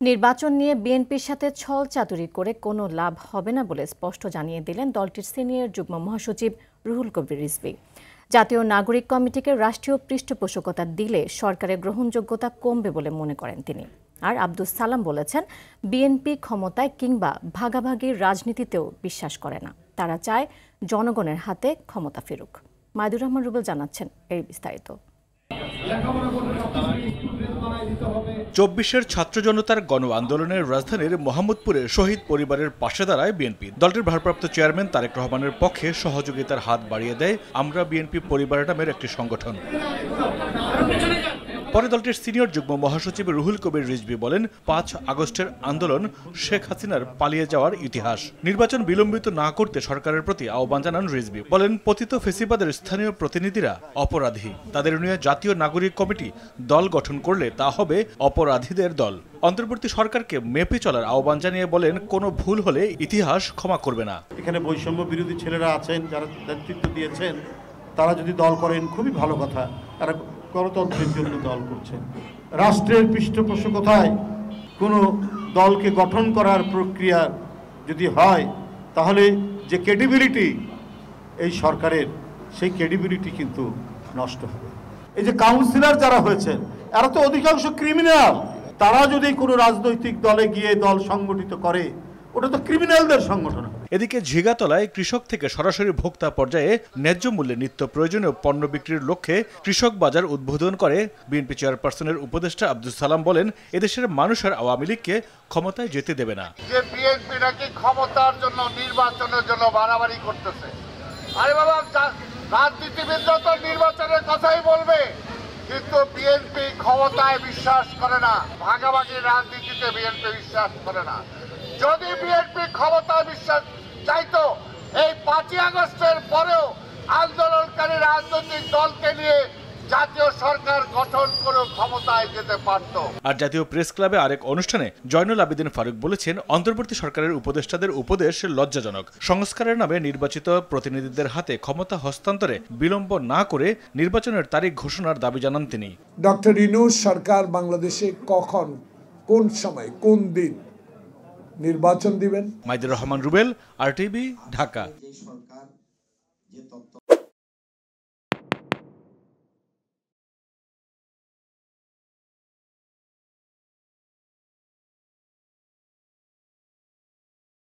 নির্বাচন নিয়ে বিএনপির সাথে ছল চাতুরি করে কোনো লাভ হবে না বলে স্পষ্ট জানিয়ে দিলেন দলটির সিনিয়র যুগ্ম মহাসচিব রুহুল কবির রিজভী। জাতীয় নাগরিক কমিটিকে রাষ্ট্রীয় পৃষ্ঠপোষকতা দিলে সরকারের গ্রহণযোগ্যতা কমবে বলে মনে করেন তিনি। আর আব্দুস সালাম বলেছেন, বিএনপি ক্ষমতায় কিংবা ভাগাভাগির রাজনীতিতেও বিশ্বাস করে না। তারা চায় জনগণের হাতে ক্ষমতা ফিরুক। মাইদুর রহমান রুবেল জানাচ্ছেন এর বিস্তারিত। ২৪-এর ছাত্র জনতার গণ আন্দোলনের রাজধানীর মোহাম্মদপুরে শহীদ পরিবারের পাশে দাঁড়ায় বিএনপি। দলটির ভারপ্রাপ্ত চেয়ারম্যান তারেক রহমানের পক্ষে সহযোগিতার হাত বাড়িয়ে দেয় আমরা বিএনপি পরিবার নামের একটি সংগঠন। পরে দলটির সিনিয়র যুগ্ম মহাসচিব রুহুল কবির রিজভী বলেন, ৫ আগস্টের আন্দোলন শেখ হাসিনার পালিয়ে যাওয়ার ইতিহাস। নির্বাচন বিলম্বিত না করতে সরকারের প্রতি আহ্বান জানান রিজভী। বলেন, পতিত ফেসিবাদের স্থানীয় প্রতিনিধিরা অপরাধী। তাদের নিয়ে জাতীয় নাগরিক কমিটি দল গঠন করলে তা হবে অপরাধীদের দল। অন্তর্বর্তী সরকারকে মেপে চলার আহ্বান জানিয়ে বলেন, কোনো ভুল হলে ইতিহাস ক্ষমা করবে না। এখানে বৈষম্য বিরোধী ছেলেরা আছেন, যারা নেতৃত্ব দিয়েছেন, তারা যদি দল করেন খুবই ভালো কথা। তারা গণতন্ত্রের জন্য দল করছেন। রাষ্ট্রের পৃষ্ঠপোষকতায় কোনো দলকে গঠন করার প্রক্রিয়া যদি হয়, তাহলে যে ক্রেডিবিলিটি এই সরকারের, সেই ক্রেডিবিলিটি কিন্তু নষ্ট হবে। এই যে কাউন্সিলর যারা হয়েছেন, এরা তো অধিকাংশ ক্রিমিনাল। তারা যদি কোনো রাজনৈতিক দলে গিয়ে দল সংগঠিত করে, ওটা তো ক্রিমিনালদের সংগঠন। এদিকে ঝিগাতলায় কৃষক থেকে সরাসরি ভোক্তা পর্যায়ে ন্যায্য মূল্যে নিত্য প্রয়োজনীয় পণ্য বিক্রির লক্ষ্যে কৃষক বাজার উদ্বোধন করে বিএনপি চেয়ারপারসনের উপদেষ্টা আব্দুস সালাম বলেন, এদেশের মানুষ আর আওয়ামী লীগকে ক্ষমতায় যেতে দেবে না। যে বিএনপি নাকি ক্ষমতার জন্য, নির্বাচনের জন্য বাড়াবাড়ি করতেছে। আরে বাবা, রাজনীতিবিদরা তো নির্বাচনের কথাই বলবে, কিন্তু বিএনপি ক্ষমতায় বিশ্বাস করে না, ভাগাভাগি রাজনীতিতে বিএনপি বিশ্বাস করে না। যদি বিএনপি ক্ষমতায় বিশ্বাস চাইতো, এই ৫ই আগস্টের পরেও আন্দোলনকারী রাজনৈতিক দলকে নিয়ে জাতীয় সরকার গঠন করে ক্ষমতায় যেতে পারত। আর জাতীয় প্রেস ক্লাবে আরেক অনুষ্ঠানে জয়নুল আবেদিন ফারুক বলেছেন, অন্তর্বর্তী সরকারের উপদেষ্টাদের উপদেশ লজ্জাজনক। সংস্কারের নামে নির্বাচিত প্রতিনিধিদের হাতে ক্ষমতা হস্তান্তরে বিলম্ব না করে নির্বাচনের তারিখ ঘোষণার দাবি জানান তিনি। ডক্টর ইউনূস সরকার বাংলাদেশে কখন, কোন সময়, কোন দিন নির্বাচন দিবেন? মাইদুর রহমান রুবেল, RTV, ঢাকা।